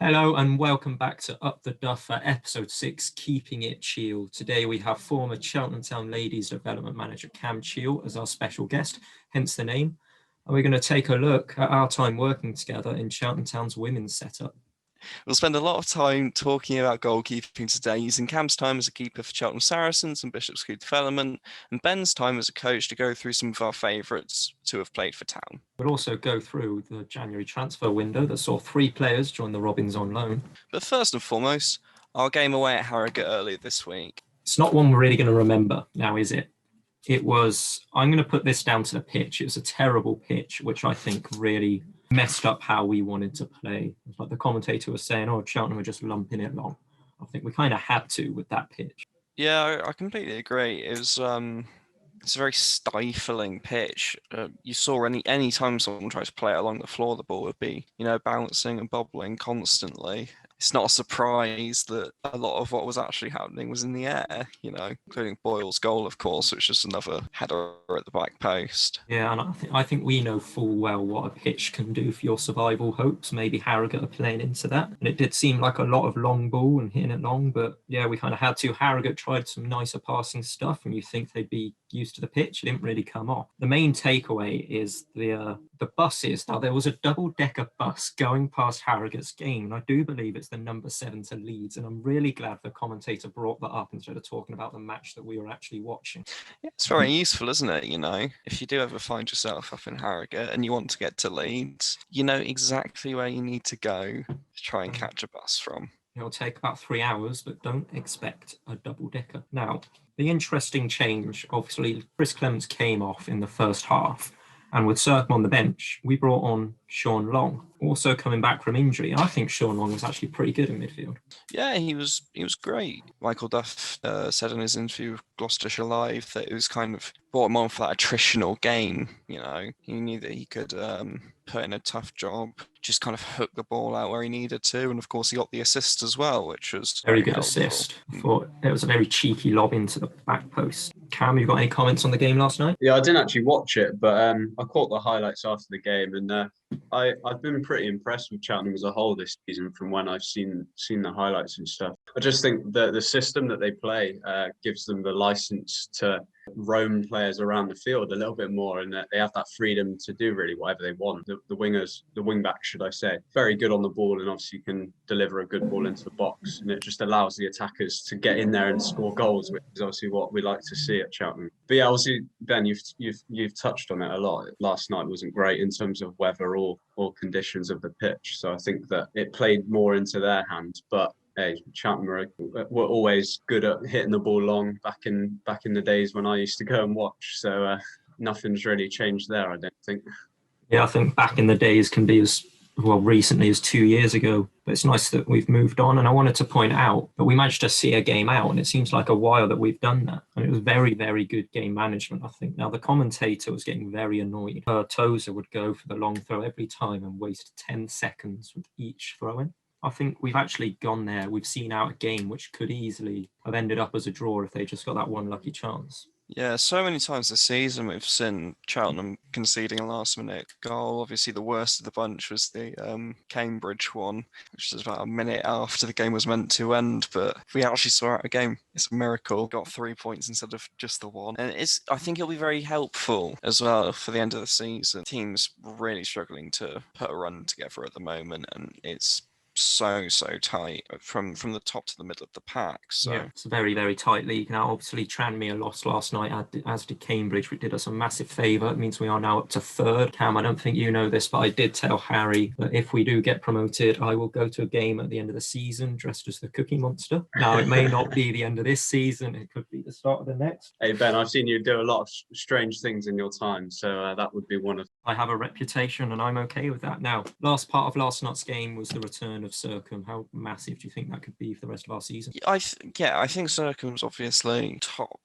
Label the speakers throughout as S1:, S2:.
S1: Hello and welcome back to Up The Duff for episode 6, Keeping It Cheal. Today we have former Cheltenham Town Ladies Development Manager Cam Cheal as our special guest, hence the name. And we're going to take a look at our time working together in Cheltenham Town's women's setup.
S2: We'll spend a lot of time talking about goalkeeping today, using Cam's time as a keeper for Cheltenham Saracens and Bishopsgate Development, and Ben's time as a coach to go through some of our favourites to have played for Town.
S1: We'll also go through the January transfer window that saw 3 players join the Robins on loan.
S2: But first and foremost, our game away at Harrogate earlier this week.
S1: It's not one we're really going to remember now, is it? I'm going to put this down to the pitch. It was a terrible pitch, which I think really messed up how we wanted to play. It's like the commentator was saying, Cheltenham were just lumping it along. I think we kind of had to with that pitch.
S2: Yeah, I completely agree. It's a very stifling pitch. You saw any time someone tries to play it along the floor, the ball would be, bouncing and bobbling constantly. It's not a surprise that a lot of what was actually happening was in the air, including Boyle's goal, of course, which is another header at the back post.
S1: Yeah, and I think we know full well what a pitch can do for your survival hopes. Maybe Harrogate are playing into that. And it did seem like a lot of long ball and hitting it long, but yeah, we kind of had to. Harrogate tried some nicer passing stuff, and you think they'd be used to the pitch. It didn't really come off. The main takeaway is the buses. Now, there was a double-decker bus going past Harrogate's game, and I do believe it's the number 7 to Leeds, and I'm really glad the commentator brought that up instead of talking about the match that we were actually watching.
S2: Yeah, it's very useful, isn't it? If you do ever find yourself up in Harrogate and you want to get to Leeds, you know exactly where you need to go to try and catch a bus from.
S1: It'll take about 3 hours, but don't expect a double-decker. Now, the interesting change, obviously, Chris Clements came off in the first half, and with Circum on the bench, we brought on Sean Long, also coming back from injury. I think Sean Long was actually pretty good in midfield.
S2: Yeah, he was great. Michael Duff said in his interview with Gloucestershire Live that it was kind of brought him on for that attritional game. He knew that he could put in a tough job, just kind of hook the ball out where he needed to, and of course he got the assist as well, which was
S1: very good
S2: helpful.
S1: Assist. I thought it was a very cheeky lob into the back post. Cam, you got any comments on the game last night?
S3: Yeah, I didn't actually watch it, but I caught the highlights after the game, and I've been pretty impressed with Cheltenham as a whole this season from when I've seen the highlights and stuff. I just think that the system that they play gives them the license to roam players around the field a little bit more, and they have that freedom to do really whatever they want. The wing backs, should I say, very good on the ball, and obviously can deliver a good ball into the box, and it just allows the attackers to get in there and score goals, which is obviously what we like to see at Cheltenham. But yeah, obviously, Ben, you've touched on it a lot. Last night wasn't great in terms of weather or conditions of the pitch, so I think that it played more into their hand. But hey, Cheltenham were always good at hitting the ball long back in the days when I used to go and watch. So nothing's really changed there, I don't think.
S1: Yeah, I think back in the days can be as recently as 2 years ago. But it's nice that we've moved on. And I wanted to point out that we managed to see a game out, and it seems like a while that we've done that. And it was very, very good game management, I think. Now, the commentator was getting very annoyed. Tozer would go for the long throw every time and waste 10 seconds with each throw-in. I think we've actually gone there. We've seen out a game which could easily have ended up as a draw if they just got that one lucky chance.
S2: Yeah, so many times this season we've seen Cheltenham conceding a last-minute goal. Obviously, the worst of the bunch was the Cambridge one, which was about a minute after the game was meant to end. But if we actually saw out a game, it's a miracle. Got 3 points instead of just the one. And I think it'll be very helpful as well for the end of the season. Teams really struggling to put a run together at the moment, and it's so tight from the top to the middle of the pack. So
S1: yeah, it's a very, very tight league now. Obviously, Tranmere lost last night, as did Cambridge, which did us a massive favour. It means we are now up to 3rd. Cam, I don't think you know this, but I did tell Harry that if we do get promoted, I will go to a game at the end of the season dressed as the Cookie Monster. Now, it may not be the end of this season. It could be the start of the next.
S3: Hey, Ben, I've seen you do a lot of strange things in your time, so that would be one of them.
S1: I have a reputation, and I'm okay with that. Now, last part of last night's game was the return of Circum. How massive do you think that could be for the rest of our season?
S2: I think Circum's obviously top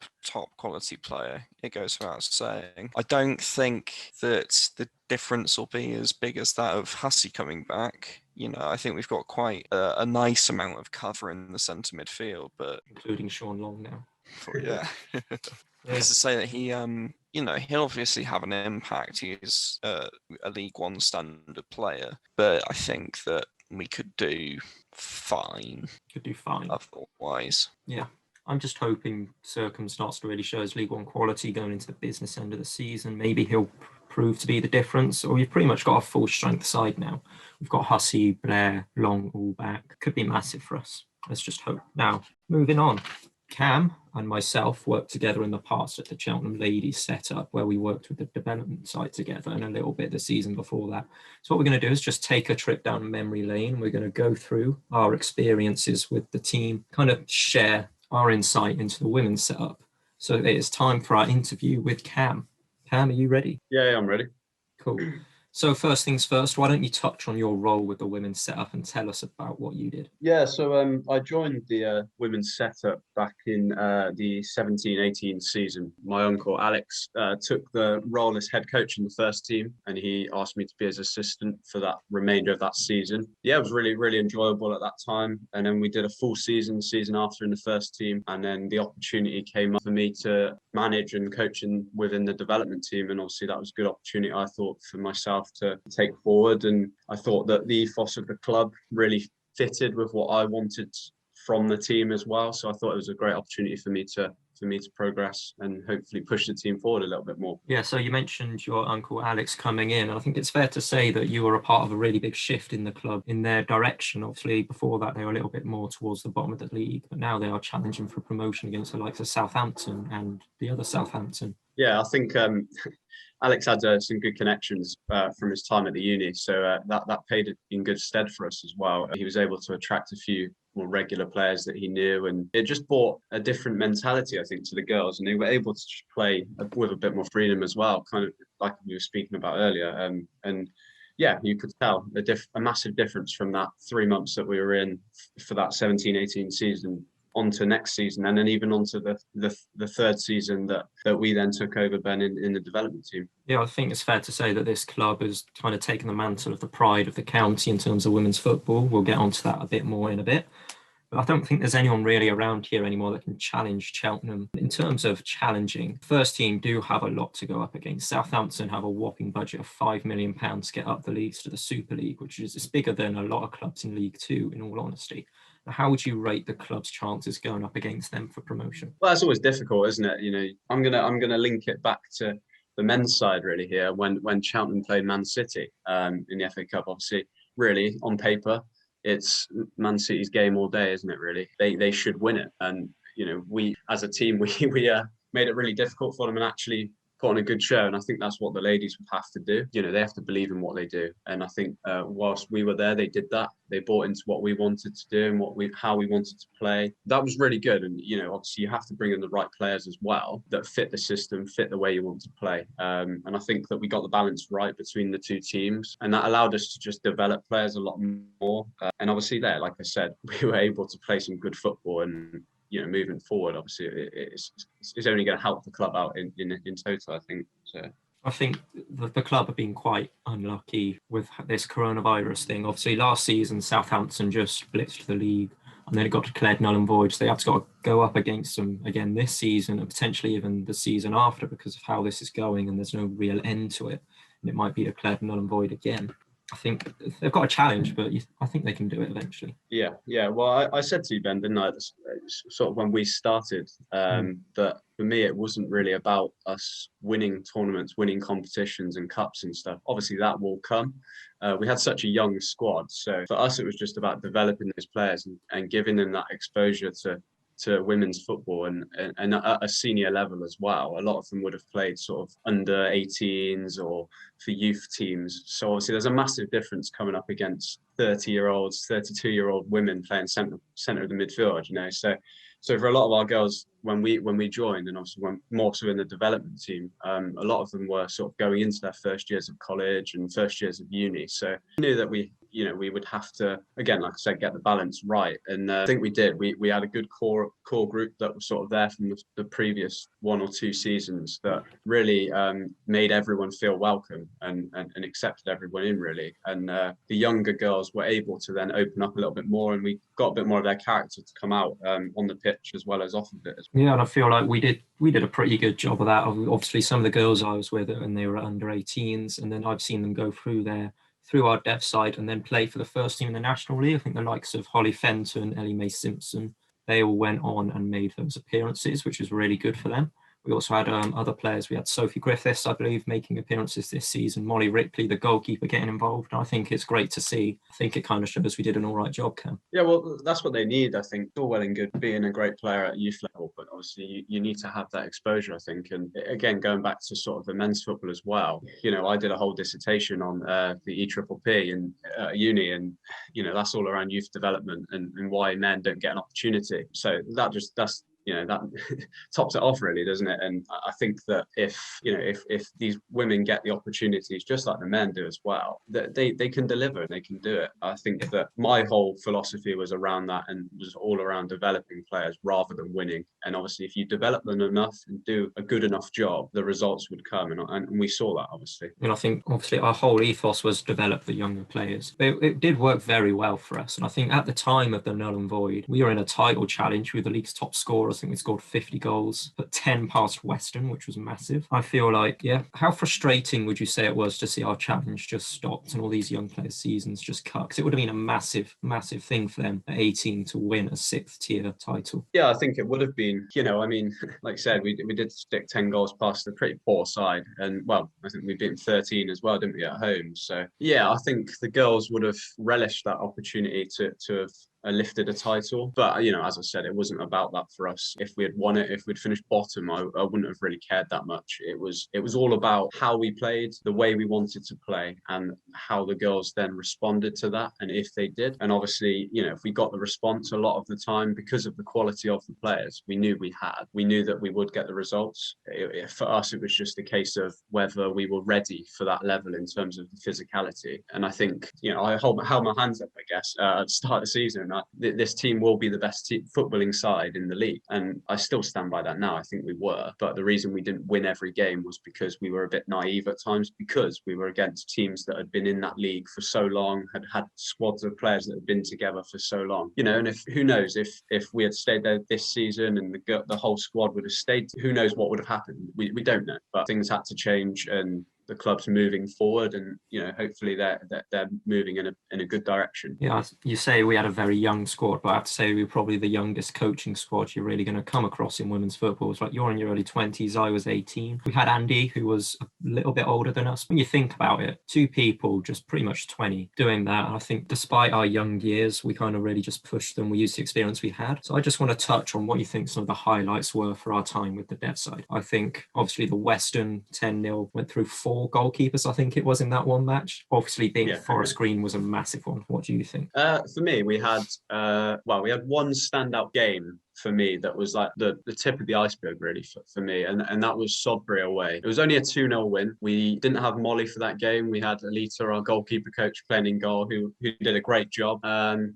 S2: quality player. It goes without saying. I don't think that the difference will be as big as that of Hussey coming back. I think we've got quite a nice amount of cover in the centre midfield, but
S1: including Sean Long now.
S2: Yeah. Is to say that he, he'll obviously have an impact. He's a League One standard player, but I think that we could do fine.
S1: Could do fine.
S2: Otherwise.
S1: Yeah. I'm just hoping Circum starts to really show his League One quality going into the business end of the season. Maybe he'll prove to be the difference, or we've pretty much got a full strength side now. We've got Hussey, Blair, Long all back. Could be massive for us. Let's just hope. Now, moving on. Cam and myself worked together in the past at the Cheltenham Ladies setup, where we worked with the development side together and a little bit the season before that. So what we're going to do is just take a trip down memory lane. We're going to go through our experiences with the team, kind of share our insight into the women's setup. So it is time for our interview with Cam. Cam, are you ready?
S3: Yeah, I'm ready.
S1: Cool. So first things first, why don't you touch on your role with the women's setup and tell us about what you did?
S3: Yeah, so I joined the women's setup back in the 17-18 season. My uncle Alex took the role as head coach in the first team, and he asked me to be his assistant for that remainder of that season. Yeah, it was really, really enjoyable at that time. And then we did a full season after in the first team, and then the opportunity came up for me to manage and coach within the development team, and obviously that was a good opportunity, I thought, for myself to take forward. And I thought that the ethos of the club really fitted with what I wanted from the team as well. So I thought it was a great opportunity for me to progress and hopefully push the team forward a little bit more.
S1: Yeah, so you mentioned your uncle Alex coming in, and I think it's fair to say that you were a part of a really big shift in the club in their direction. Obviously, before that, they were a little bit more towards the bottom of the league, but now they are challenging for promotion against the likes of Southampton and the other Southampton.
S3: Yeah, I think Alex had some good connections from his time at the uni, so that paid in good stead for us as well. He was able to attract a few more regular players that he knew, and it just brought a different mentality, I think, to the girls, and they were able to play with a bit more freedom as well, kind of like we were speaking about earlier. And yeah, you could tell a massive difference from that 3 months that we were in for that 17-18 season onto next season, and then even onto the third season that we then took over, Ben, in the development team.
S1: Yeah, I think it's fair to say that this club has kind of taken the mantle of the pride of the county in terms of women's football. We'll get onto that a bit more in a bit. But I don't think there's anyone really around here anymore that can challenge Cheltenham. In terms of challenging, first team do have a lot to go up against. Southampton have a whopping budget of £5 million to get up the leagues to the Super League, which is bigger than a lot of clubs in League Two, in all honesty. How would you rate the club's chances going up against them for promotion?
S3: Well, it's always difficult, isn't it? You know, I'm gonna link it back to the men's side really here. When Cheltenham played Man City in the FA Cup, obviously, really on paper, it's Man City's game all day, isn't it? Really, they should win it, and you know, we as a team we made it really difficult for them and actually put on a good show. And I think that's what the ladies would have to do. You know, they have to believe in what they do. And I think whilst we were there, they did that. They bought into what we wanted to do and how we wanted to play. That was really good. And, you know, obviously you have to bring in the right players as well that fit the system, fit the way you want to play. And I think that we got the balance right between the two teams. And that allowed us to just develop players a lot more. And obviously there, like I said, we were able to play some good football. And you know, moving forward, obviously, it's only going to help the club out in total, I think. So
S1: I think the club have been quite unlucky with this coronavirus thing. Obviously, last season, Southampton just blitzed the league, and then it got declared null and void. So they have to go up against them again this season, and potentially even the season after, because of how this is going, and there's no real end to it. And it might be declared null and void again. I think they've got a challenge, but I think they can do it eventually.
S3: Yeah. Well, I said to you, Ben, didn't I, sort of when we started, that for me, it wasn't really about us winning tournaments, winning competitions and cups and stuff. Obviously, that will come. We had such a young squad. So for us, it was just about developing those players and giving them that exposure to women's football and at a senior level as well. A lot of them would have played sort of under 18s or for youth teams. So obviously there's a massive difference coming up against 30-year-olds, 32-year-old women playing centre of the midfield, you know. So for a lot of our girls, when we joined, and obviously when more so in the development team, a lot of them were sort of going into their first years of college and first years of uni. So we knew that we would have to, again, like I said, get the balance right. And I think we did. We had a good core group that was sort of there from the previous 1 or 2 seasons that really made everyone feel welcome and accepted everyone in, really. And the younger girls were able to then open up a little bit more, and we got a bit more of their character to come out on the pitch as well as off of it.
S1: Yeah, and I feel like we did a pretty good job of that. Obviously, some of the girls I was with, and they were under 18s, and then I've seen them go through their through our dev side and then play for the first team in the National League. I think the likes of Holly Fenton, Ellie Mae Simpson, they all went on and made those appearances, which was really good for them. We also had other players. We had Sophie Griffiths, I believe, making appearances this season. Molly Ripley, the goalkeeper, getting involved. And I think it's great to see. I think it kind of shows we did an all right job, Cam.
S3: Yeah, well, that's what they need, I think. It's all well and good being a great player at youth level, but obviously you need to have that exposure, I think. And again, going back to sort of the men's football as well, you know, I did a whole dissertation on the EPPP in uni, and, you know, that's all around youth development and why men don't get an opportunity. So that's you know, that tops it off really, doesn't it? And I think that if these women get the opportunities just like the men do as well, that they can deliver and they can do it. I think that my whole philosophy was around that and was all around developing players rather than winning. And obviously if you develop them enough and do a good enough job, the results would come, and we saw that obviously.
S1: And I think obviously our whole ethos was develop the younger players. It did work very well for us. And I think at the time of the null and void, we were in a title challenge with the league's top scorers. I think we scored 50 goals, but 10 past Western, which was massive. I feel like, how frustrating would you say it was to see our challenge just stopped and all these young players' seasons just cut? Because it would have been a massive, massive thing for them at 18 to win a 6th tier title.
S3: Yeah, I think it would have been, you know, I mean, like I said, we did stick 10 goals past a pretty poor side. And, well, I think we beat 13 as well, didn't we, at home? So, yeah, I think the girls would have relished that opportunity to have lifted a title. But, you know, as I said, it wasn't about that for us. If we had won it, if we'd finished bottom, I wouldn't have really cared that much. It was all about how we played, the way we wanted to play, and how the girls then responded to that, and if they did. And obviously, you know, if we got the response a lot of the time because of the quality of the players we knew that we would get the results. For us, it was just a case of whether we were ready for that level in terms of the physicality. And I think, you know, I held my hands up, I guess, at the start of the season. This team will be the best footballing side in the league, and I still stand by that now. I think we were, but the reason we didn't win every game was because we were a bit naive at times, because we were against teams that had been in that league for so long, had squads of players that had been together for so long, you know. And who knows if we had stayed there this season and the whole squad would have stayed, who knows what would have happened. We don't know, but things had to change, and the club's moving forward, and, you know, hopefully they're moving in a good direction.
S1: Yeah, you say we had a very young squad, but I have to say we were probably the youngest coaching squad you're really going to come across in women's football. It's like you're in your early 20s, I was 18. We had Andy, who was a little bit older than us. When you think about it, 2 people just pretty much 20 doing that. And I think despite our young years, we kind of really just pushed them. We used the experience we had. So I just want to touch on what you think some of the highlights were for our time with the dev side. I think obviously the Western 10-0 went through 4 goalkeepers, I think it was, in that one match. Obviously being Forest Green was a massive one. What do you think?
S3: For me, we had one standout game for me that was like the tip of the iceberg really for me, and that was Sodbury away. It was only a 2-0 win. We didn't have Molly for that game. We had Alita, our goalkeeper coach, playing in goal, who did a great job.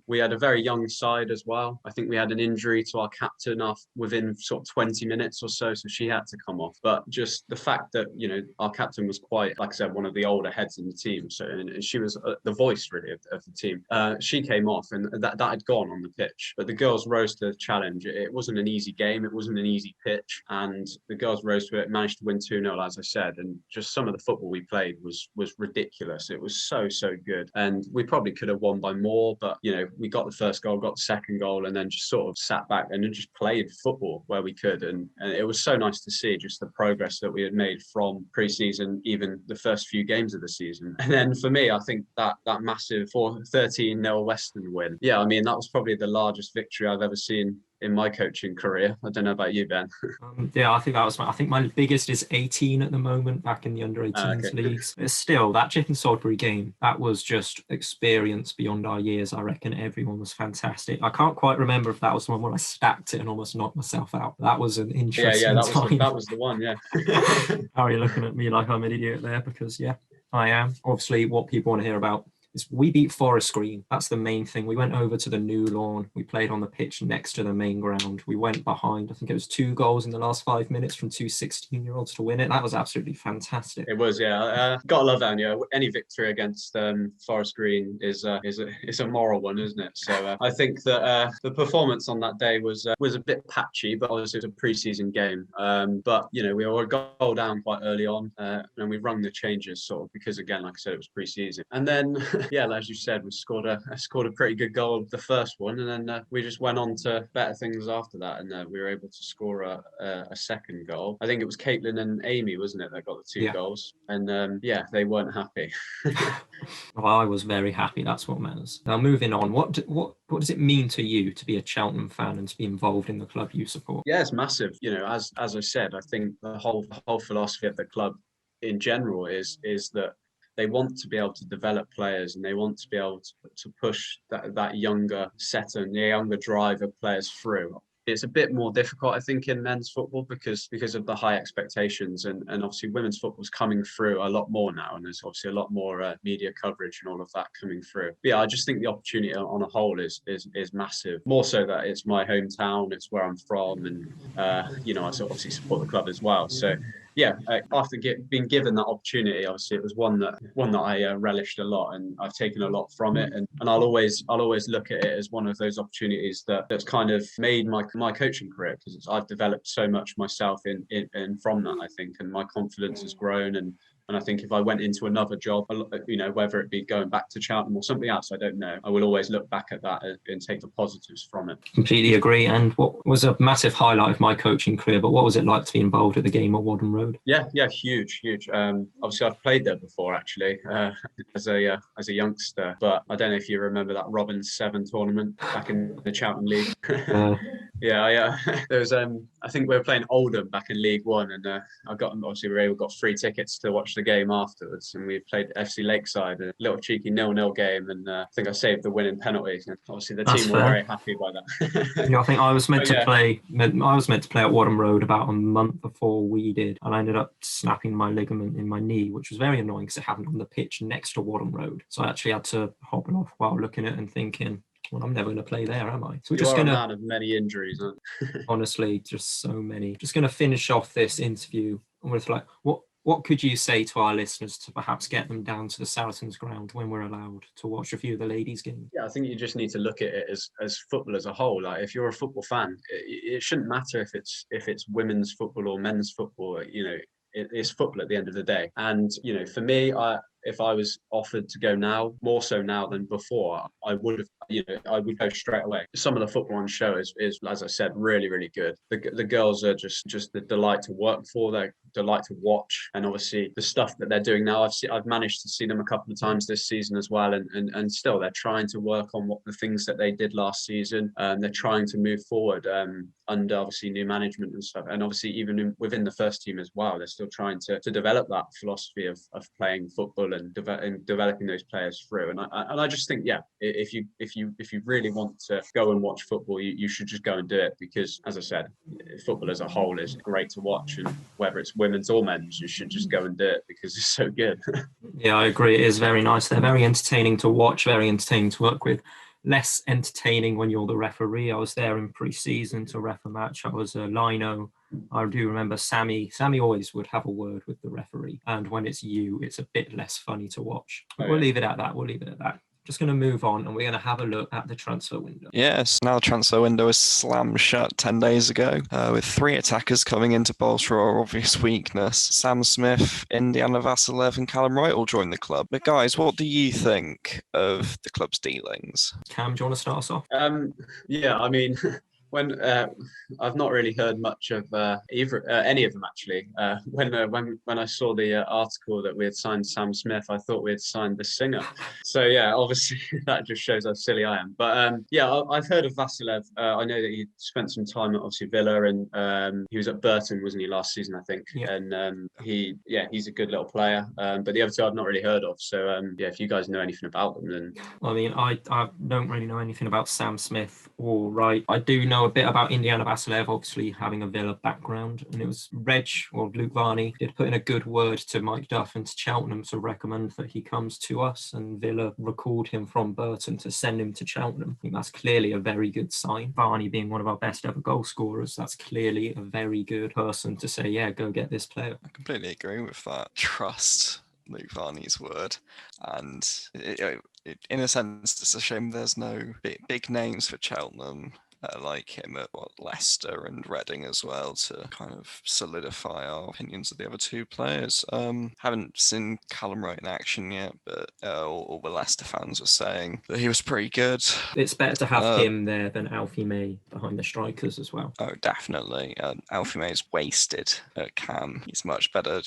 S3: We had a very young side as well. I think we had an injury to our captain within sort of 20 minutes or so she had to come off. But just the fact that, you know, our captain was quite, like I said, one of the older heads in the team, so and she was the voice really of the team. She came off, and that had gone on the pitch, but the girls rose to the challenge. It wasn't an easy game. It wasn't an easy pitch, and the girls rose to it, managed to win 2-0, as I said. And just some of the football we played was ridiculous. It was so good, and we probably could have won by more, but, you know, we got the first goal, got the second goal, and then just sort of sat back and then just played football where we could. And it was so nice to see just the progress that we had made from pre-season, even the first few games of the season. And then for me, I think that massive 13-0 Western win, I mean, that was probably the largest victory I've ever seen in my coaching career. I don't know about you, Ben.
S1: I think that was my biggest is 18 at the moment, back in the under 18s leagues. But still, that Chipping Salisbury game, that was just experience beyond our years. I reckon everyone was fantastic. I can't quite remember if that was the one where I stacked it and almost knocked myself out. That was an interesting time.
S3: That was the one, yeah.
S1: How are you looking at me like I'm an idiot there? Because I am. Obviously, what people want to hear about is we beat Forest Green. That's the main thing. We went over to the new lawn. We played on the pitch next to the main ground. We went behind. I think it was 2 goals in the last 5 minutes from 2 16-year-olds to win it. That was absolutely fantastic.
S3: It was, yeah. Gotta love that. Yeah, any victory against Forest Green is a moral one, isn't it? So I think that the performance on that day was a bit patchy, but obviously it was a pre-season game. But we were a goal down quite early on, and we rung the changes sort of because, again, like I said, it was pre-season. And then, yeah, as you said, we scored a pretty good goal, the first one, and then we just went on to better things after that, and we were able to score a second goal. I think it was Caitlin and Amy, wasn't it, that got the 2 goals, and they weren't happy.
S1: Well, I was very happy. That's what matters. Now, moving on, what does it mean to you to be a Cheltenham fan and to be involved in the club you support?
S3: Yeah, it's massive. As I said, I think the whole philosophy of the club in general is that they want to be able to develop players, and they want to be able to push that younger setter and the younger driver players through. It's a bit more difficult, I think, in men's football because of the high expectations, and obviously women's football's coming through a lot more now, and there's obviously a lot more media coverage and all of that coming through. But yeah, I just think the opportunity on a whole is massive. More so that it's my hometown, it's where I'm from, and I obviously support the club as well. So yeah, after being given that opportunity, obviously it was one that I relished a lot, and I've taken a lot from it, and I'll always look at it as one of those opportunities that's kind of made my coaching career, because I've developed so much myself in from that, I think, and my confidence has grown, and I think if I went into another job, whether it be going back to Cheltenham or something else, I don't know, I will always look back at that and take the positives from it.
S1: Completely agree. And what was a massive highlight of my coaching career, but what was it like to be involved at the game at Wadham Road?
S3: Yeah, huge. Obviously, I've played there before, actually, as a youngster. But I don't know if you remember that Robin 7 tournament back in the Cheltenham League. Yeah. There was I think we were playing Oldham back in League One, and we got free tickets to watch the game afterwards, and we played FC Lakeside, a little cheeky 0-0 game, and I think I saved the winning penalty. And obviously, the team were very happy by that.
S1: I think I was meant to play. I was meant to play at Wadham Road about a month before we did, and I ended up snapping my ligament in my knee, which was very annoying because it happened on the pitch next to Wadham Road. So I actually had to hobble off while looking at it and thinking, well, I'm never going to play there, am I? So we're just going to.
S3: A man of many injuries, aren't you?
S1: Honestly, just so many. Just going to finish off this interview with what could you say to our listeners to perhaps get them down to the Saracens ground when we're allowed to watch a few of the ladies' games? Yeah,
S3: I think you just need to look at it as football as a whole. Like, if you're a football fan, it shouldn't matter if it's women's football or men's football. It's football at the end of the day. And for me, if I was offered to go now, more so now than before, I would go straight away. Some of the football on show is as I said, really, really good. The girls are just the delight to work for, they're delight to watch, and obviously the stuff that they're doing now, I've managed to see them a couple of times this season as well, and still they're trying to work on the things that they did last season. They're trying to move forward under obviously new management and stuff, and obviously even within the first team as well, they're still trying to develop that philosophy of playing football and developing those players through. And I just think, yeah, if you really want to go and watch football, you should just go and do it, because as I said, football as a whole is great to watch, and whether it's women's or men's, you should just go and do it because it's so good.
S1: Yeah, I agree. It is very nice. They're very entertaining to watch, very entertaining to work with. Less entertaining when you're the referee. I was there in pre-season to ref a match. I was a lino. I do remember Sammy always would have a word with the referee, and when it's you, it's a bit less funny to watch. But we'll leave it at that. Just going to move on, and we're going to have a look at the transfer window.
S2: Yes, now the transfer window is slammed shut 10 days ago, with 3 attackers coming in to bolster our obvious weakness. Sam Smith, Indiana Vasilev and Callum Wright will join the club. But guys, what do you think of the club's dealings?
S1: Cam, do you want to start us off?
S3: Yeah, I mean, when I've not really heard much of any of them actually. When I saw the article that we had signed Sam Smith, I thought we had signed the singer. So yeah, obviously that just shows how silly I am. But yeah, I've heard of Vasilev. I know that he spent some time at obviously Villa, and he was at Burton, wasn't he, last season, I think? Yeah. And he's a good little player. But the other 2 I've not really heard of. So yeah, if you guys know anything about them, then.
S1: Well, I mean, I don't really know anything about Sam Smith or Wright. I do know Now, a bit about Indiana Basilev, obviously having a Villa background, and it was Reg, or Luke Varney, did put in a good word to Mike Duff and to Cheltenham to recommend that he comes to us, and Villa recalled him from Burton to send him to Cheltenham. I think that's clearly a very good sign. Varney being one of our best ever goal scorers, that's clearly a very good person to say, yeah, go get this player.
S2: I completely agree with that. Trust Luke Varney's word. And in a sense, it's a shame there's no big names for Cheltenham like him at Leicester and Reading as well to kind of solidify our opinions of the other two players. Haven't seen Callum Wright in action yet, but all the Leicester fans were saying that he was pretty good.
S1: It's better to have him there than Alfie May behind the strikers as well.
S2: Oh, definitely. Alfie May is wasted at Cam. He's much better,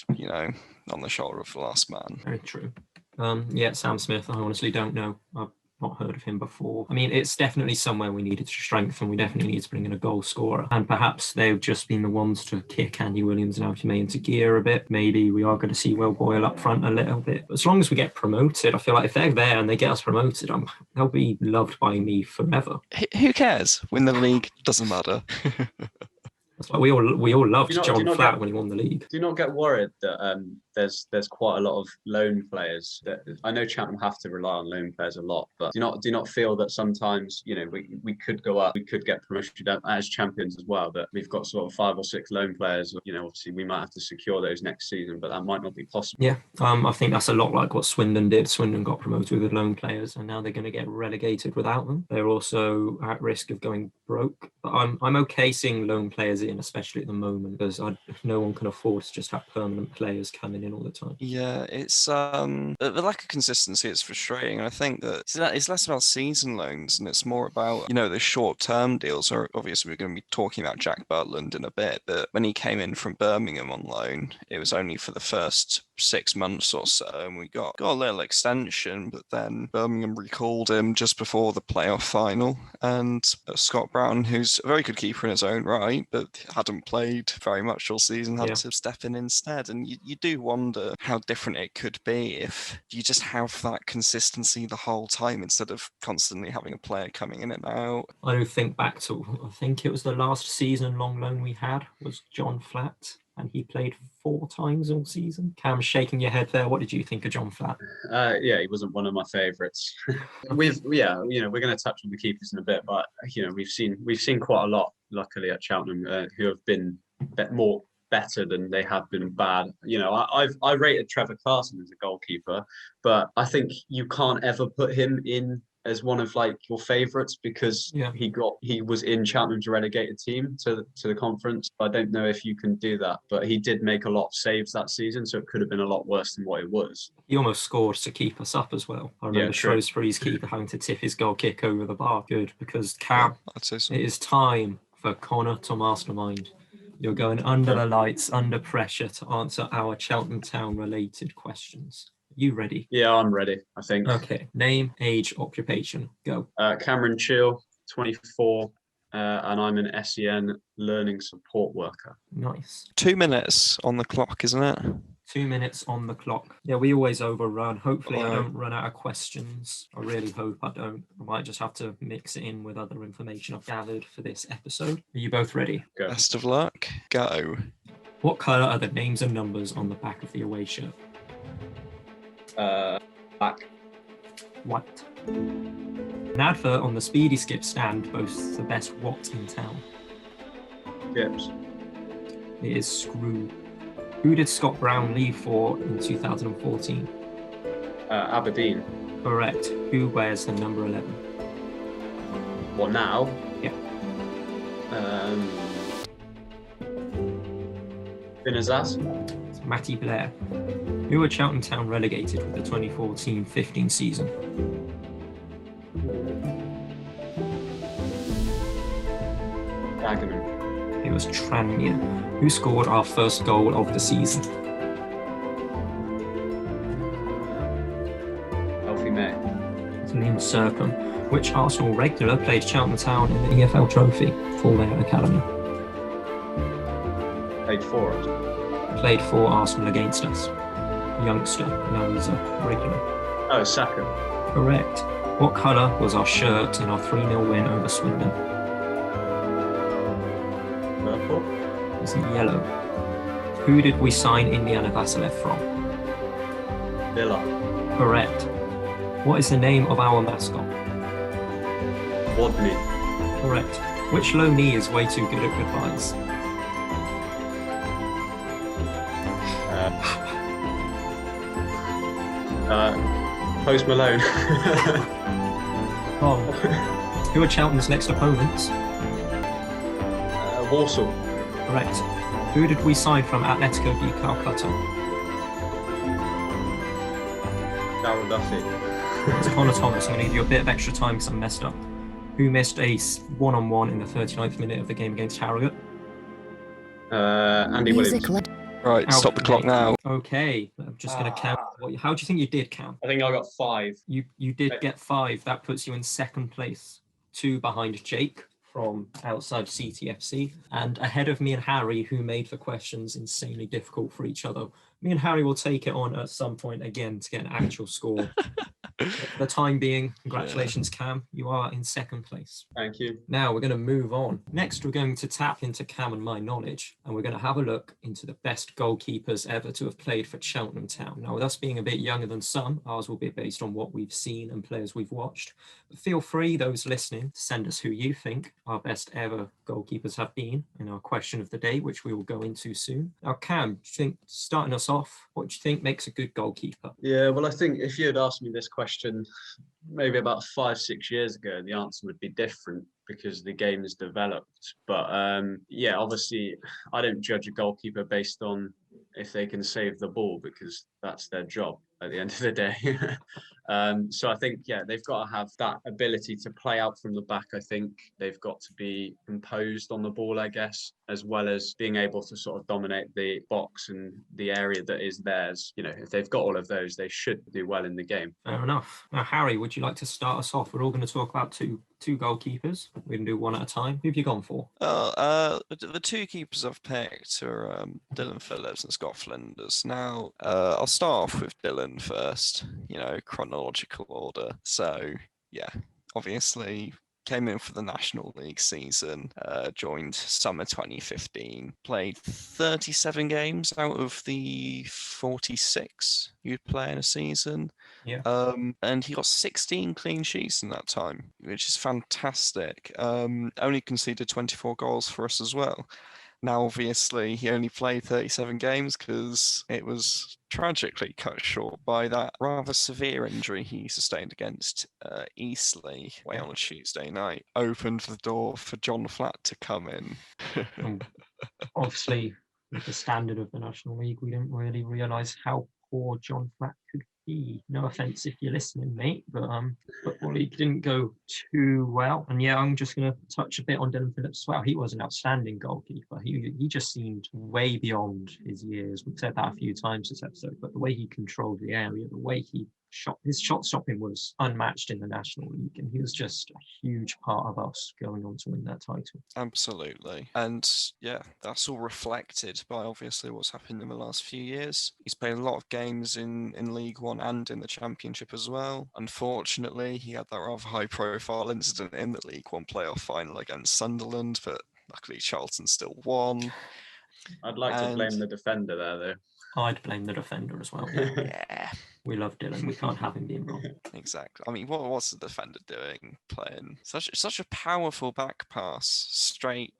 S2: on the shoulder of the last man.
S1: Very true. Sam Smith, I honestly don't know. I've not heard of him before. I mean, it's definitely somewhere we needed to strengthen. We definitely need to bring in a goal scorer. And perhaps they've just been the ones to kick Andy Williams and Alfie May into gear a bit. Maybe we are going to see Will Boyle up front a little bit. But as long as we get promoted, I feel like if they're there and they get us promoted, they'll be loved by me forever.
S2: Who cares? Win the league, doesn't matter.
S1: That's like we all loved John Flatt when he won the league.
S3: Do you not get worried that there's quite a lot of loan players? That I know Cheltenham have to rely on loan players a lot, but do you not feel that sometimes we could go up, we could get promoted as champions as well? That we've got sort of 5 or 6 loan players. Obviously we might have to secure those next season, but that might not be possible.
S1: Yeah, I think that's a lot like what Swindon did. Swindon got promoted with loan players, and now they're going to get relegated without them. They're also at risk of going broke. But I'm okay seeing loan players in, especially at the moment, because no one can afford to just have permanent players coming in all the time.
S2: Yeah, it's the lack of consistency is frustrating. I think that it's less about season loans and it's more about the short-term deals. Or obviously we're going to be talking about Jack Butland in a bit, but when he came in from Birmingham on loan, it was only for the first 6 months or so, and we got a little extension, but then Birmingham recalled him just before the playoff final, and Scott Brown, who's a very good keeper in his own right, but hadn't played very much all season, had to step in instead. And you do wonder how different it could be if you just have that consistency the whole time instead of constantly having a player coming in and out.
S1: I do think back to, I think it was the last season long loan we had was John Flatt, and he played 4 times all season. Cam, shaking your head there. What did you think of John Flatt?
S3: Yeah, he wasn't one of my favourites. We're going to touch on the keepers in a bit, but we've seen quite a lot, luckily, at Cheltenham who have been more better than they have been bad. I rated Trevor Clarkson as a goalkeeper, but I think you can't ever put him in as one of your favourites because he was in Cheltenham's relegated team to the conference. I don't know if you can do that, but he did make a lot of saves that season, so it could have been a lot worse than what it was.
S1: He almost scored to keep us up as well. I remember Shrewsbury's keeper having to tip his goal kick over the bar. Good, because Cam,
S2: I'd say so.
S1: It is time for Connor to mastermind. You're going under the lights, under pressure to answer our Cheltenham Town related questions. You ready?
S3: Yeah, I'm ready, I think.
S1: Okay. Name, age, occupation. Go.
S3: Cam Cheal, 24, and I'm an SEN learning support worker.
S1: Nice.
S2: 2 minutes on the clock, isn't it?
S1: 2 minutes on the clock. Yeah, we always overrun. Hopefully I don't run out of questions. I really hope I don't. I might just have to mix it in with other information I've gathered for this episode. Are you both ready?
S3: Go.
S2: Best of luck. Go.
S1: What colour are the names and numbers on the back of the away shirt?
S3: Black.
S1: White. An advert on the Speedy Skip stand boasts the best what in town?
S3: Skips.
S1: It is Screw. Who did Scott Brown leave for in 2014?
S3: Aberdeen.
S1: Correct. Who wears the number 11?
S3: What now?
S1: Yeah.
S3: Benazas.
S1: It's Matty Blair. Who were Cheltenham Town relegated with the 2014-15 season?
S3: Dagenham.
S1: It was Tranmere. Who scored our first goal of the season?
S3: Alfie May.
S1: It's Liam Sercombe. Which Arsenal regular played Cheltenham Town in the EFL Trophy for their academy?
S3: Played for us.
S1: Played for Arsenal against us. Youngster, now he's a regular.
S3: Oh, Saka.
S1: Correct. What colour was our shirt in our 3-0 win over Swindon?
S3: Purple.
S1: It's yellow. Who did we sign Indiana Vasilev from?
S3: Villa.
S1: Correct. What is the name of our mascot?
S3: Wadney.
S1: Correct. Which loanee is way too good at goodbyes?
S3: Post Malone.
S1: Oh. Who are Cheltenham's next opponents?
S3: Warsaw.
S1: Correct. Who did we sign from Atletico di Calcutta?
S3: Darryl Duffy.
S1: It's Connor Thomas. I'm going to give you a bit of extra time because I messed up. Who missed a one-on-one in the 39th minute of the game against Harrogate?
S3: Andy Williams.
S2: Right, stop the clock now.
S1: Okay, I'm just going to count. How do you think you did, Cam?
S3: I think I got 5.
S1: You did get 5. That puts you in second place, 2 behind Jake from outside CTFC, and ahead of me and Harry, who made the questions insanely difficult for each other. Me and Harry will take it on at some point again to get an actual score. For the time being, congratulations, Cam. You are in second place.
S3: Thank you.
S1: Now we're going to move on. Next, we're going to tap into Cam and my knowledge, and we're going to have a look into the best goalkeepers ever to have played for Cheltenham Town. Now, with us being a bit younger than some, ours will be based on what we've seen and players we've watched. But feel free, those listening, to send us who you think our best ever goalkeepers have been in our question of the day, which we will go into soon. Now, Cam, do you think, starting us off, what do you think makes a good goalkeeper?
S3: Yeah, well, I think if you had asked me this question maybe about 5-6 years ago, the answer would be different because the game has developed. But yeah, obviously, I don't judge a goalkeeper based on if they can save the ball because that's their job at the end of the day. So I think, yeah, they've got to have that ability to play out from the back. I think they've got to be composed on the ball, I guess, as well as being able to sort of dominate the box and the area that is theirs. You know, if they've got all of those, they should do well in the game.
S1: Fair enough. Now, Harry, would you like to start us off? We're all going to talk about two goalkeepers. We can do one at a time. Who have you gone for?
S2: The 2 keepers I've picked are Dylan Phillips and Scott Flinders. Now, I'll start off with Dylan first, chronological order. So, yeah, obviously came in for the National League season, joined summer 2015, played 37 games out of the 46 you'd play in a season.
S1: Yeah.
S2: And he got 16 clean sheets in that time, which is fantastic. Only conceded 24 goals for us as well. Now, obviously, he only played 37 games because it was tragically cut short by that rather severe injury he sustained against Eastleigh away on a Tuesday night. Opened the door for John Flatt to come in.
S1: Obviously, with the standard of the National League, we didn't really realise how poor John Flatt could be. No offence if you're listening, mate, but Football League didn't go too well. And yeah, I'm just going to touch a bit on Dylan Phillips as well. He was an outstanding goalkeeper. He just seemed way beyond his years. We've said that a few times this episode, but the way he controlled the area, the way he his shot stopping was unmatched in the National League, and he was just a huge part of us going on to win that title.
S2: Absolutely. And yeah, that's all reflected by obviously what's happened in the last few years. He's played a lot of games in League One and in the Championship as well. Unfortunately, he had that rather high profile incident in the League One playoff final against Sunderland, but luckily Charlton still won.
S3: I'd like to blame the defender there, though.
S1: I'd blame the defender as well.
S2: Yeah.
S1: We love Dylan. We can't have him being wrong.
S2: Exactly. I mean, what's the defender doing? Playing such a powerful back pass, straight,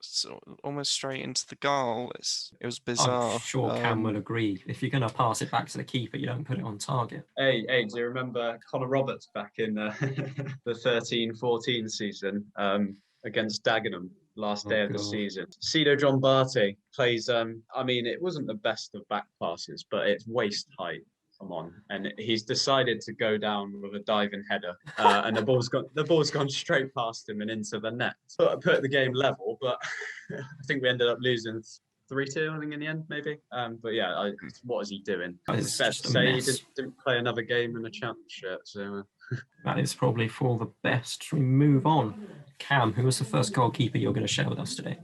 S2: almost straight into the goal. It was bizarre.
S1: I'm sure Cam will agree. If you're going to pass it back to the keeper, you don't put it on target.
S3: Hey, do you remember Connor Roberts back in the 13-14 season against Dagenham? Last day of the season. Cedo John Barty plays, I mean, it wasn't the best of back passes, but it's waist height. Come on. And he's decided to go down with a diving header. And the ball's gone straight past him and into the net. Put the game level, but I think we ended up losing 3-2, I think, in the end, maybe. But yeah, what is he doing? It's fair to say he didn't play another game in a championship. So
S1: that is probably for the best. We move on. Cam, who was the first goalkeeper you're going to share with us today?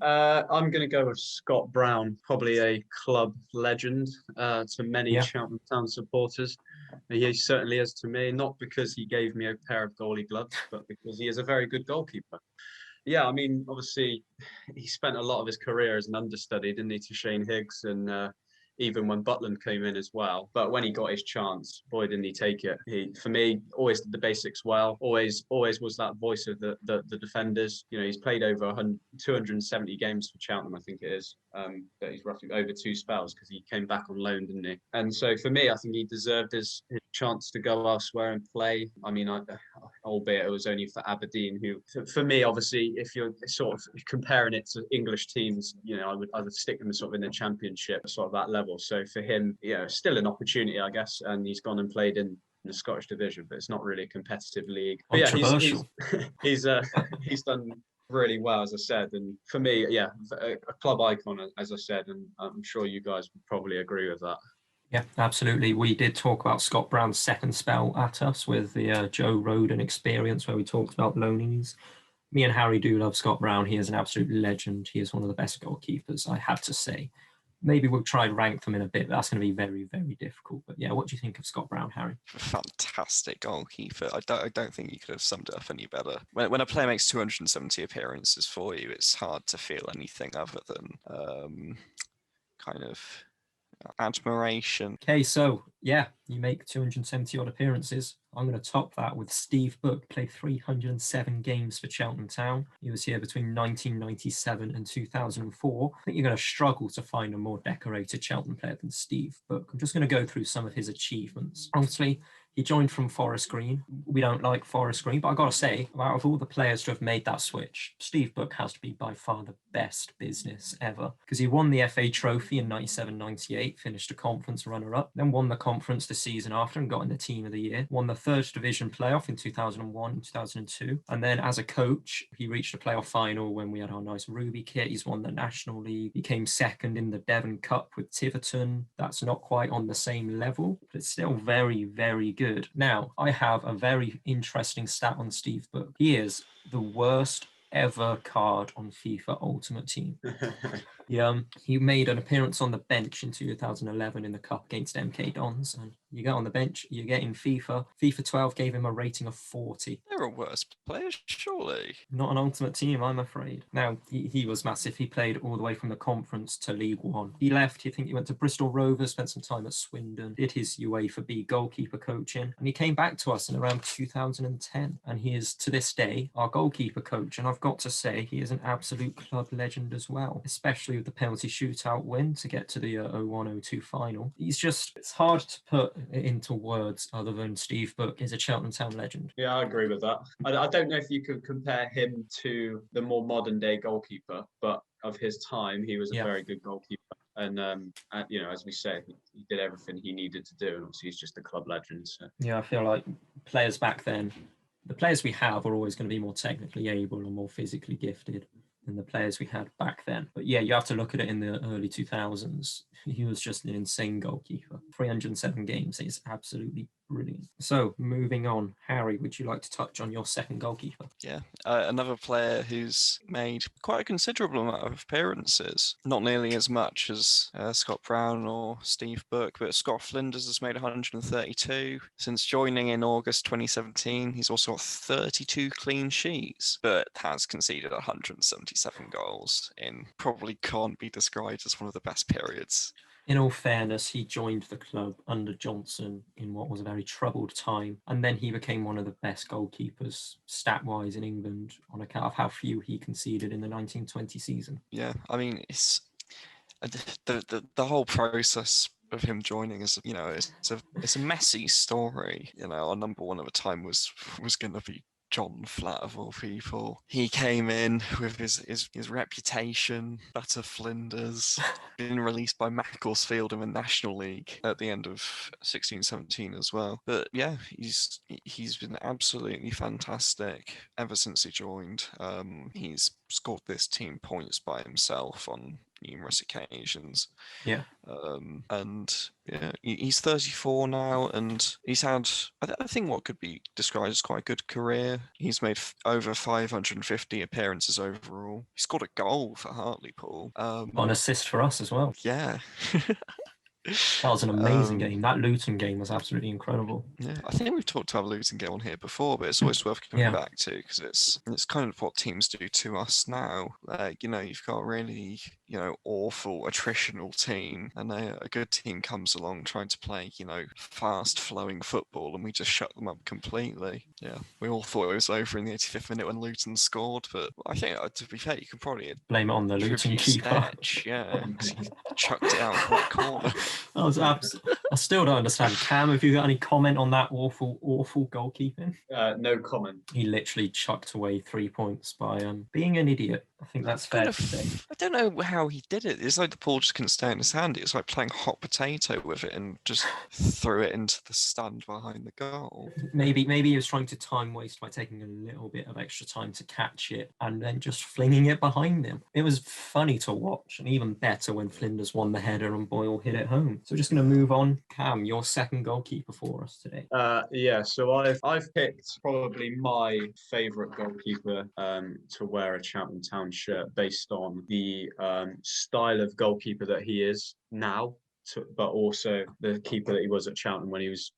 S3: I'm going to go with Scott Brown, probably a club legend to many Cheltenham Town supporters. He certainly is to me, not because he gave me a pair of goalie gloves, but because he is a very good goalkeeper. Yeah, I mean, obviously, he spent a lot of his career as an understudy, didn't he, to Shane Higgs, and even when Butland came in as well. But when he got his chance, boy, didn't he take it. He, for me, always did the basics well. Always was that voice of the defenders. You know, he's played over 270 games for Cheltenham, I think it is. But he's roughly over 2 spells because he came back on loan, didn't he? And so for me, I think he deserved his chance to go elsewhere and play. I mean, albeit it was only for Aberdeen, who, for me, obviously, if you're sort of comparing it to English teams, you know, I would stick them sort of in the Championship, sort of that level. So for him, yeah, still an opportunity, I guess, and he's gone and played in the Scottish division, but it's not really a competitive league. But yeah, he's done really well, as I said, and for me, yeah, a club icon, as I said, and I'm sure you guys would probably agree with that.
S1: Yeah, absolutely. We did talk about Scott Brown's second spell at us with the Joe Roden experience, where we talked about loanees. Me and Harry do love Scott Brown. He is an absolute legend. He is one of the best goalkeepers, I have to say. Maybe we'll try and rank them in a bit, but that's going to be very, very difficult. But yeah, what do you think of Scott Brown, Harry?
S2: Fantastic goalkeeper. I don't think you could have summed it up any better. When a player makes 270 appearances for you, it's hard to feel anything other than kind of admiration.
S1: Okay, so yeah, you make 270 odd appearances. I'm going to top that with Steve Book. Played 307 games for Cheltenham Town. He was here between 1997 and 2004. I think you're going to struggle to find a more decorated Cheltenham player than Steve Book. I'm just going to go through some of his achievements. Honestly, he joined from Forest Green. We don't like Forest Green, but I got to say, out of all the players to have made that switch, Steve Book has to be by far the best business ever, because he won the FA Trophy in 97-98, finished a conference runner-up, then won the conference the season after and got in the Team of the Year, won the third division playoff in 2001 and 2002, and then as a coach, he reached a playoff final when we had our nice Ruby kit. He's won the National League, he came second in the Devon Cup with Tiverton. That's not quite on the same level, but it's still very, very good. Now, I have a very interesting stat on Steve Book. He is the worst ever card on FIFA Ultimate Team. He made an appearance on the bench in 2011 in the Cup against MK Dons, and you get on the bench, you get in FIFA. FIFA 12 gave him a rating of 40.
S2: There are worse players, surely.
S1: Not an Ultimate Team, I'm afraid. Now, he was massive. He played all the way from the conference to League One. He left, I think he went to Bristol Rovers, spent some time at Swindon, did his UEFA B goalkeeper coaching, and he came back to us in around 2010, and he is, to this day, our goalkeeper coach, and I've got to say, he is an absolute club legend as well, especially with the penalty shootout win to get to the 01-02 final. It's hard to put it into words other than Steve Book is a Cheltenham Town legend.
S3: Yeah, I agree with that. I don't know if you could compare him to the more modern day goalkeeper, but of his time, he was a very good goalkeeper. And you know, as we said, he did everything he needed to do, and obviously he's just a club legend. So.
S1: Yeah, I feel like players back then, the players we have are always going to be more technically able and more physically gifted than the players we had back then. But yeah, you have to look at it in the early 2000s. He was just an insane goalkeeper. 307 games is absolutely brilliant. So moving on, Harry, would you like to touch on your second goalkeeper?
S2: Yeah, another player who's made quite a considerable amount of appearances. Not nearly as much as Scott Brown or Steve Book, but Scott Flinders has made 132. Since joining in August 2017, he's also got 32 clean sheets, but has conceded 177 goals in probably can't be described as one of the best periods.
S1: In all fairness, he joined the club under Johnson in what was a very troubled time, and then he became one of the best goalkeepers stat-wise in England on account of how few he conceded in the 1920 season.
S2: Yeah, I mean, it's the whole process of him joining is, you know, it's a messy story. You know, our number one at the time was going to be John Flatt of all people. He came in with his reputation, better Flinders, been released by Macclesfield in the National League at the end of 16-17 as well. But yeah, he's been absolutely fantastic ever since he joined. He's scored this team points by himself on numerous occasions.
S1: Yeah.
S2: And yeah, he's 34 now, and he's had, I think, what could be described as quite a good career. He's made over 550 appearances overall. He scored a goal for Hartlepool.
S1: An assist for us as well.
S2: Yeah.
S1: That was an amazing
S2: Um,
S1: game. That Luton game was absolutely incredible.
S2: Yeah, I think we've talked about Luton game on here before, but it's always worth coming
S1: Yeah.
S2: back to because it's kind of what teams do to us now. Like, you've got a really, awful attritional team, and a good team comes along trying to play, fast flowing football, and we just shut them up completely. Yeah, we all thought it was over in the 85th minute when Luton scored, but I think, to be fair, you can probably
S1: Blame it on the Luton
S2: attribute
S1: keeper.
S2: Stetch, yeah, 'cause he chucked it out of that corner.
S1: That was I still don't understand. Cam, have you got any comment on that awful goalkeeping?
S3: No comment.
S1: He literally chucked away 3 points by being an idiot. I think that's fair to say.
S2: I don't know how he did it. It's like the ball just couldn't stay in his hand. It was like playing hot potato with it and just threw it into the stand behind the goal.
S1: Maybe he was trying to time waste by taking a little bit of extra time to catch it and then just flinging it behind him. It was funny to watch, and even better when Flinders won the header and Boyle hit it home. So we're just going to move on. Cam, your second goalkeeper for us today.
S3: Yeah, so I've picked probably my favourite goalkeeper to wear a Cheltenham Town shirt based on the style of goalkeeper that he is now, but also the keeper that he was at Cheltenham when he was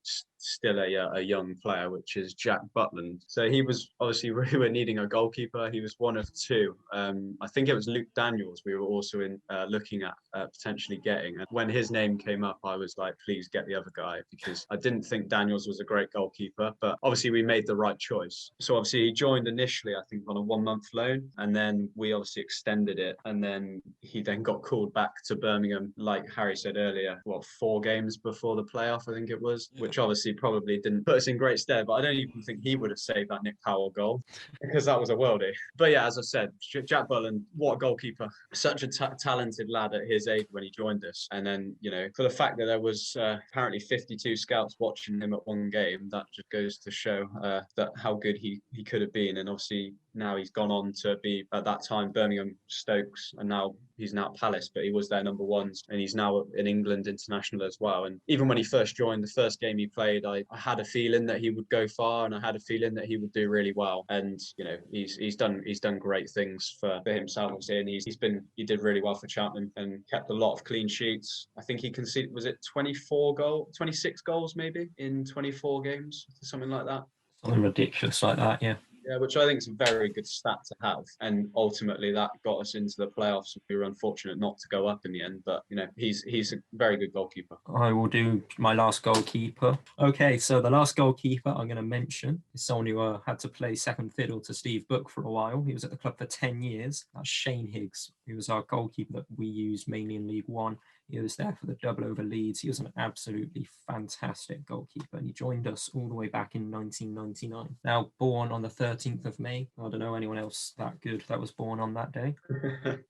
S3: still a young player, which is Jack Butland. So he was obviously we were needing a goalkeeper. He was one of two. I think it was Luke Daniels we were also looking at potentially getting. And when his name came up, I was like, please get the other guy, because I didn't think Daniels was a great goalkeeper, but obviously we made the right choice. So obviously he joined initially, I think, on a 1 month loan, and then we obviously extended it, and then he then got called back to Birmingham, like Harry said earlier, 4 games before the playoff, I think it was, which obviously probably didn't put us in great stead, but I don't even think he would have saved that Nick Powell goal, because that was a worldie. But yeah, as I said, Jack Butland, what a goalkeeper. Such a talented lad at his age when he joined us. And then, for the fact that there was apparently 52 scouts watching him at one game, that just goes to show that how good he could have been. And obviously now he's gone on to be, at that time, Birmingham, Stokes, and now he's now at Palace, but he was their number ones, and he's now in England international as well. And even when he first joined, the first game he played, I had a feeling that he would go far, and I had a feeling that he would do really well. And he's done great things for himself, obviously, and he did really well for Cheltenham and kept a lot of clean sheets. I think he conceded, was it 26 goals maybe in 24 games, something like that.
S1: Something ridiculous like that, yeah.
S3: Yeah, which I think is a very good stat to have. And ultimately that got us into the playoffs. We were unfortunate not to go up in the end, but he's a very good goalkeeper.
S1: I will do my last goalkeeper. Okay, so the last goalkeeper I'm going to mention is someone who had to play second fiddle to Steve Book for a while. He was at the club for 10 years. That's Shane Higgs. He was our goalkeeper that we used mainly in League One. He was there for the double over Leeds. He was an absolutely fantastic goalkeeper, and he joined us all the way back in 1999. Now, born on the 13th of May. I don't know anyone else that good that was born on that day.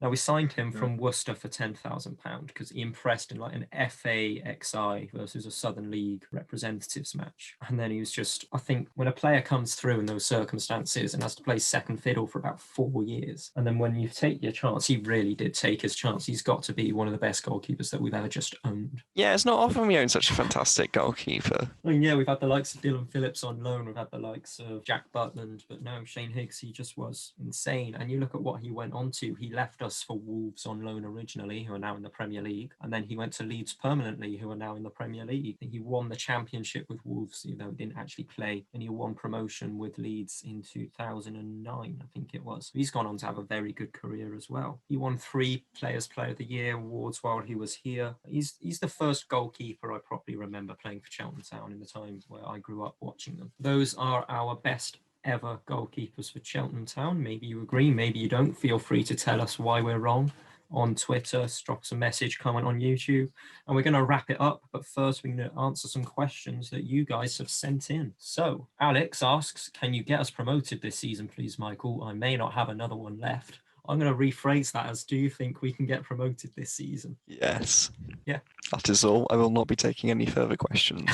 S1: Now, we signed him from Worcester for £10,000 because he impressed in like an FA XI versus a Southern League representatives match. And then he was just, I think, when a player comes through in those circumstances and has to play second fiddle for about 4 years, and then when you take your chance, he really did take his chance. He's got to be one of the best goalkeepers that we've ever just owned.
S2: Yeah, it's not often we own such a fantastic goalkeeper.
S1: And yeah, we've had the likes of Dylan Phillips on loan, we've had the likes of Jack Butland, but no, Shane Higgs, he just was insane. And you look at what he went on to, he left us for Wolves on loan originally, who are now in the Premier League, and then he went to Leeds permanently, who are now in the Premier League. He won the championship with Wolves, he didn't actually play, and he won promotion with Leeds in 2009, I think it was. He's gone on to have a very good career as well. He won 3 Players Player of the Year awards while he was here. He's the first goalkeeper I properly remember playing for Cheltenham Town in the times where I grew up watching them. Those are our best ever goalkeepers for Cheltenham Town. Maybe you agree, maybe you don't. Feel free to tell us why we're wrong on Twitter, drop us a message, comment on YouTube, and we're going to wrap it up. But first, we're going to answer some questions that you guys have sent in. So Alex asks, can you get us promoted this season, please, Michael? I may not have another one left. I'm going to rephrase that as, do you think we can get promoted this season?
S2: Yes.
S1: Yeah.
S2: That is all. I will not be taking any further questions.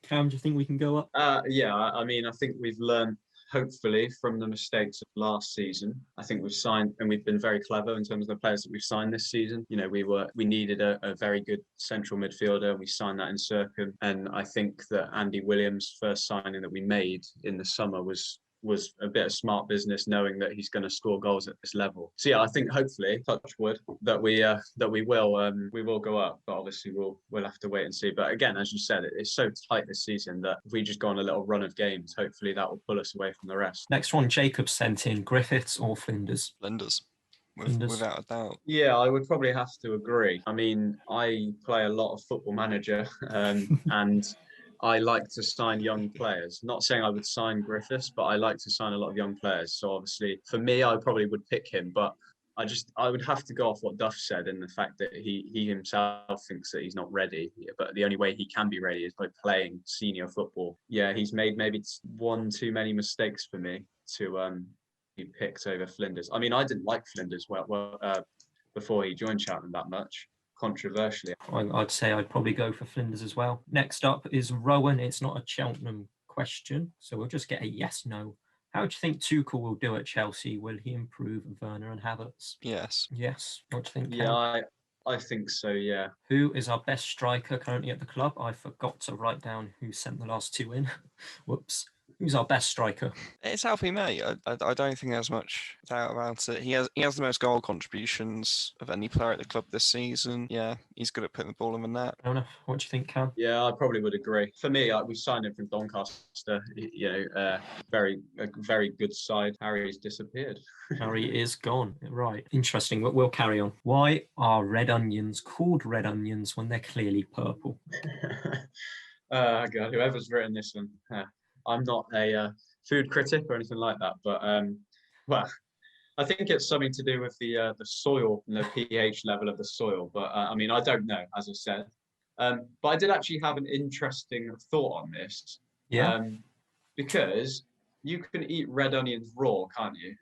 S1: Cam, do you think we can go up?
S3: Yeah, I mean, I think we've learned, hopefully, from the mistakes of last season. I think we've signed, and we've been very clever in terms of the players that we've signed this season. We needed a very good central midfielder, and we signed that in Circum. And I think that Andy Williams' first signing that we made in the summer was was a bit of smart business, knowing that he's going to score goals at this level. So yeah, I think hopefully, touch wood, that we will go up. But obviously, we'll have to wait and see. But again, as you said, it's so tight this season that if we just go on a little run of games, hopefully that will pull us away from the rest.
S1: Next one, Jacob sent in Griffiths or Flinders.
S2: Flinders.
S1: Flinders.
S2: Without a doubt.
S3: Yeah, I would probably have to agree. I mean, I play a lot of Football Manager, and I like to sign young players. Not saying I would sign Griffiths, but I like to sign a lot of young players. So obviously, for me, I probably would pick him. But I would have to go off what Duff said, and the fact that he himself thinks that he's not ready. But the only way he can be ready is by playing senior football. Yeah, he's made maybe one too many mistakes for me to be picked over Flinders. I mean, I didn't like Flinders before he joined Cheltenham that much. Controversially,
S1: I'd say I'd probably go for Flinders as well. Next up is Rowan. It's not a Cheltenham question, so we'll just get a yes/no. How do you think Tuchel will do at Chelsea? Will he improve Werner and Havertz?
S2: Yes.
S1: Yes. What do you think, Cam?
S3: yeah, I think so. Yeah.
S1: Who is our best striker currently at the club? I forgot to write down who sent the last two in. Whoops. Who's our best striker?
S2: It's Alfie May. I don't think there's much doubt about it. He has the most goal contributions of any player at the club this season. Yeah, he's good at putting the ball in the net.
S1: Fair enough. What do you think, Cam?
S3: Yeah, I probably would agree. For me, we signed him from Doncaster. Very good side. Harry's disappeared.
S1: Harry is gone. Right. Interesting. We'll carry on. Why are red onions called red onions when they're clearly purple?
S3: God, whoever's written this one. I'm not a food critic or anything like that, but well, I think it's something to do with the soil and the pH level of the soil. But I mean, I don't know, as I said. But I did actually have an interesting thought on this.
S1: Yeah.
S3: Because you can eat red onions raw, can't you?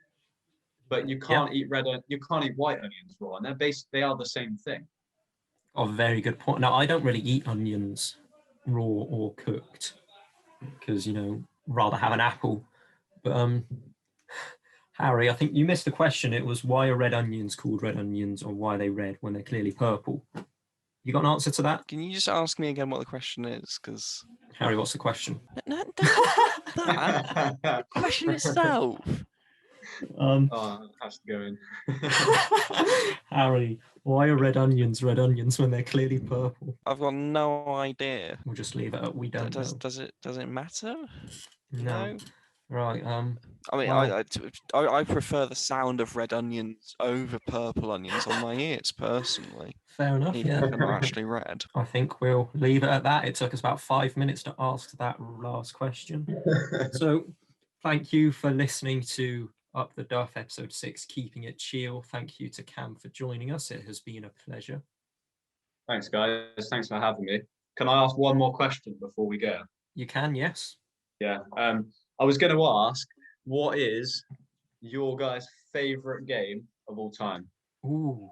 S3: But you can't eat you can't eat white onions raw, and they are the same thing.
S1: Oh, very good point. Now, I don't really eat onions raw or cooked, because rather have an apple. But Harry, I think you missed the question. It was, why are red onions called red onions, or why are they red when they're clearly purple? You got an answer to that?
S2: Can you just ask me again what the question is? Because
S1: Harry, what's the question?
S2: No, the question itself.
S3: It has to go in.
S1: Harry, why are red onions when they're clearly purple?
S2: I've got no idea.
S1: We'll just leave it at we don't know.
S2: Does it matter?
S1: No. Right.
S2: I mean, well, I prefer the sound of red onions over purple onions on my ears, personally.
S1: Fair enough.
S2: Even
S1: yeah.
S2: if they're not actually red.
S1: I think we'll leave it at that. It took us about 5 minutes to ask that last question. So, thank you for listening to Up the Duff, episode 6, Keeping It Cheal. Thank you to Cam for joining us. It has been a pleasure.
S3: Thanks, guys. Thanks for having me. Can I ask one more question before we go?
S1: You can, yes.
S3: Yeah. I was going to ask, what is your guys' favourite game of all time?
S1: Ooh.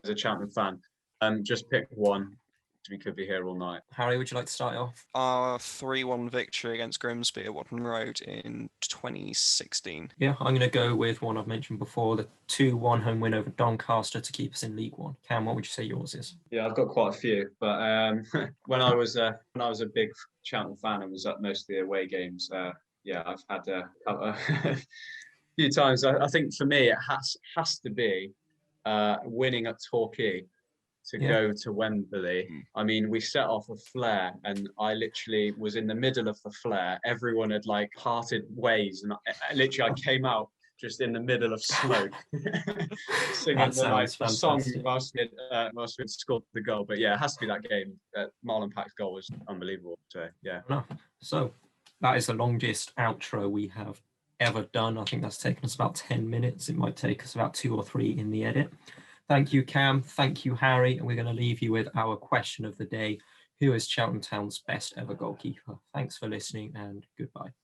S3: As a Cheltenham fan, just pick one. We could be here all night.
S1: Harry, would you like to start off?
S2: Our 3-1 victory against Grimsby at Watton Road in 2016.
S1: Yeah, I'm going to go with one I've mentioned before, the 2-1 home win over Doncaster to keep us in League One. Cam, what would you say yours is?
S3: Yeah, I've got quite a few, but when I was a big Cheltenham fan and was at most of the away games, I've had a few times. I think for me, it has to be winning at Torquay to go to Wembley. I mean, we set off a flare, and I literally was in the middle of the flare. Everyone had parted ways, and I came out just in the middle of smoke, singing the song whilst we scored the goal. But yeah, it has to be that game. Marlon Pack's goal was unbelievable. So yeah.
S1: So that is the longest outro we have ever done. I think that's taken us about 10 minutes. It might take us about 2 or 3 in the edit. Thank you, Cam. Thank you, Harry. And we're going to leave you with our question of the day. Who is Cheltenham Town's best ever goalkeeper? Thanks for listening, and goodbye.